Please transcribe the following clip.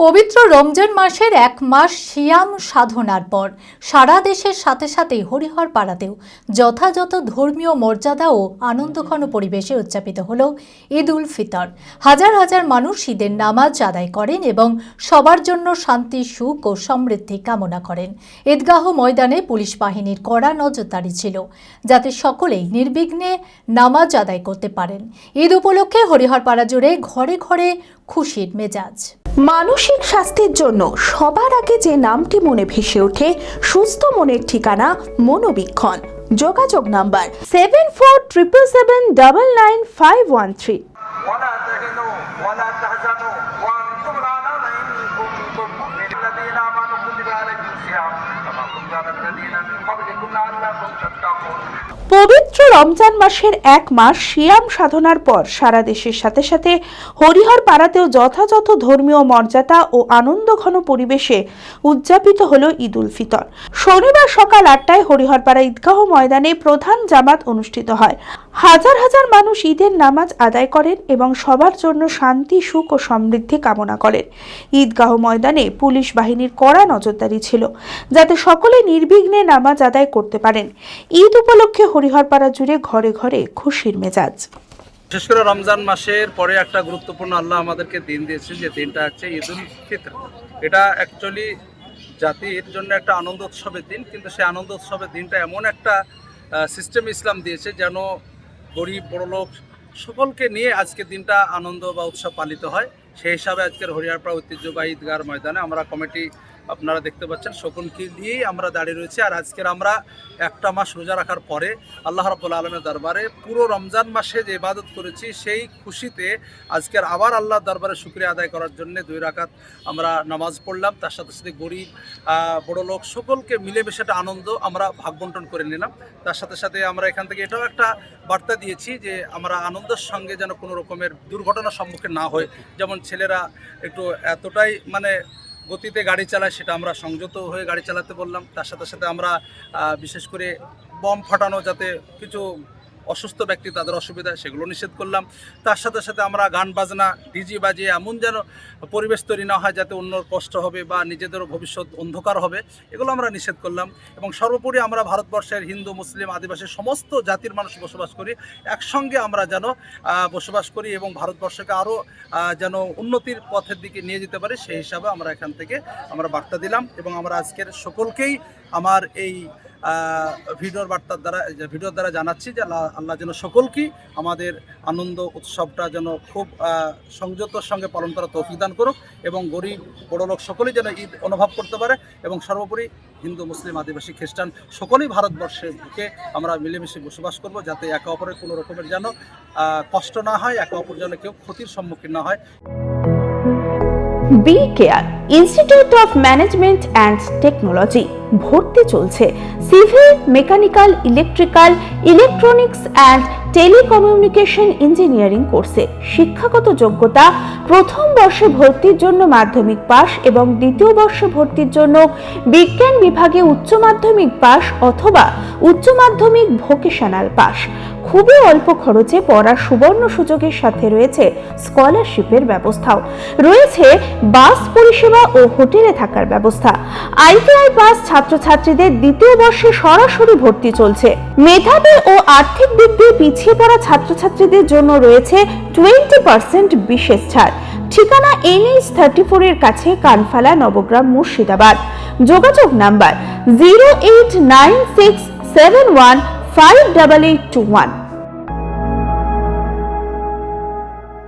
পবিত্র রমজান মাসের এক মাস সিয়াম সাধনার পর সারা দেশের সাথে সাথে হরিহর পাড়াতেও যথাযথ ধর্মীয় মর্যাদা ও আনন্দঘন পরিবেশে উদযাপিত হল ঈদ উল ফিতর। হাজার হাজার মানুষ ঈদের নামাজ আদায় করেন এবং সবার জন্য শান্তি, সুখ ও সমৃদ্ধি কামনা করেন। ঈদগাহ ময়দানে পুলিশ বাহিনীর কড়া নজরদারি ছিল যাতে সকলেই নির্বিঘ্নে নামাজ আদায় করতে পারেন। ঈদ উপলক্ষে হরিহর পাড়া জুড়ে ঘরে ঘরে খুশির মেজাজ। মানসিক স্বাস্থ্যের জন্য সবার আগে যে নামটি মনে ভেসে ওঠে, সুস্থ মনের ঠিকানা মনোবীক্ষণ। যোগাযোগ নাম্বার 7477799513। পবিত্র রমজান মাসের এক মাস সিয়াম সাধনার পর সারা দেশের সাথে সাথে হরিহর পাড়াতেও যথাযথ ধর্মীয় মর্যাদা ও আনন্দঘন পরিবেশে উদযাপিত হল ঈদ উল ফিতর। শনিবার সকাল 8টায় হরিহর পাড়া ঈদগাহ ময়দানে প্রধান জামাত অনুষ্ঠিত হয়। হাজার হাজার মানুষ ঈদের নামাজ আদায় করেন এবং সবার জন্য শান্তি, সুখ ও সমৃদ্ধি কামনা করেন। ঈদগাহ ময়দানে পুলিশ বাহিনীর কড়া নজরদারি ছিল যাতে সকলে নির্বিঘ্নে নামাজ আদায় করতে পারেন। ঈদ উপলক্ষে হরিহরপাড়া জুড়ে ঘরে ঘরে খুশির মেজাজ। বিশেষ করে রমজান মাসের পরে একটা গুরুত্বপূর্ণ আল্লাহ আমাদেরকে দিন দিয়েছে, যে দিনটা হচ্ছে ঈদ উল ফিতর। এটা অ্যাকচুয়ালি জাতির জন্য একটা আনন্দ উৎসবের দিন, কিন্তু সেই আনন্দ উৎসবের দিনটা এমন একটা সিস্টেম ইসলাম দিয়েছে যেন গরিব বড়লোক সকলকে নিয়ে আজকের দিনটা আনন্দ বা উৎসব পালিত হয়। সেই হিসাবে আজকের হরিহরপাড়া ঐতিহ্যবাহী ঈদগাহ ময়দানে আমরা কমিটি, আপনারা দেখতে পাচ্ছেন, সকলকে নিয়েই আমরা দাঁড়িয়ে রয়েছি। আর আজকের আমরা একটা মাস রোজা রাখার পরে আল্লাহ রাব্বুল আলামিনের দরবারে পুরো রমজান মাসে যে ইবাদত করেছি সেই খুশিতে আজকের আবার আল্লাহর দরবারে শুকরিয়া আদায় করার জন্য 2 রাকাত আমরা নামাজ পড়লাম। তার সাথে সাথে গরিব বড় লোক সকলকে মিলেমিশে একটা আনন্দ আমরা ভাগ বন্টন করে নিলাম। তার সাথে সাথে আমরা এখান থেকে এটাও একটা বার্তা দিয়েছি যে আমরা আনন্দের সঙ্গে যেন কোনো রকমের দুর্ঘটনার সম্মুখীন না হয়। যেমন ছেলেরা একটু এতটাই গতিতে গাড়ি চালায়, সেটা আমরা সংযত হয়ে গাড়ি চালাতে বললাম। তার সাথে সাথে আমরা বিশেষ করে বম ফাটানো, যাতে কিছু অসুস্থ ব্যক্তি তাদের অসুবিধা, সেগুলো নিষেধ করলাম। তার সাথে সাথে আমরা গান বাজনা ডিজি বাজিয়ে এমন যেন পরিবেশ তৈরি না হয় যাতে অন্যর কষ্ট হবে বা নিজেদেরও ভবিষ্যৎ অন্ধকার হবে, এগুলো আমরা নিষেধ করলাম। এবং সর্বোপরি আমরা ভারতবর্ষের হিন্দু, মুসলিম, আদিবাসী সমস্ত জাতির মানুষ বসবাস করি, একসঙ্গে আমরা যেন বসবাস করি এবং ভারতবর্ষকে আরও যেন উন্নতির পথের দিকে নিয়ে যেতে পারি, সেই হিসাবে আমরা এখান থেকে আমরা বার্তা দিলাম। এবং আমরা আজকের সকলকেই আমার এই ভিডিওর দ্বারা জানাচ্ছি যে আল্লাহ যেন সকলকেই আমাদের আনন্দ উৎসবটা যেন খুব সংযতর সঙ্গে পালন করার তৌফিক দান করুক এবং গরিব বড়লোক সকলেই যেন ঈদ অনুভব করতে পারে। এবং সর্বোপরি হিন্দু, মুসলিম, আদিবাসী, খ্রিস্টান সকলেই ভারতবর্ষের বুকে আমরা মিলেমিশে বসবাস করব, যাতে একে অপরের কোনো রকমের যেন কষ্ট না হয়, একে অপর যেন কেউ ক্ষতির সম্মুখীন না হয়। B care institute of management and technology ভর্তি চলছে civil, mechanical, electrical, electronics and telecommunication engineering কোর্সে। শিক্ষাগত যোগ্যতা: প্রথম বর্ষে ভর্তির জন্য মাধ্যমিক পাস এবং দ্বিতীয় বর্ষে ভর্তির জন্য বিজ্ঞান বিভাগে উচ্চ মাধ্যমিক পাস অথবা উচ্চ মাধ্যমিক ভোকেশনাল পাস। খুবই অল্প খরচে পড়ার সুবর্ণ সুযোগের সাথে রয়েছে স্কলারশিপের ব্যবস্থাও। রয়েছে বাস পরিষেবা ও হোটেলে থাকার ব্যবস্থা। আইটিআই পাস ছাত্রছাত্রীদের দ্বিতীয় বর্ষে সরাসরি ভর্তি চলছে। মেধাবী ও আর্থিক দিক দিয়ে পিছিয়ে পড়া ছাত্রছাত্রীদের জন্য রয়েছে 20% বিশেষ ছাড়। ঠিকানা NH 34 এর কাছে, কানফালা, নবগ্রাম, মুর্শিদাবাদ। যোগাযোগ নাম্বার 08967158821।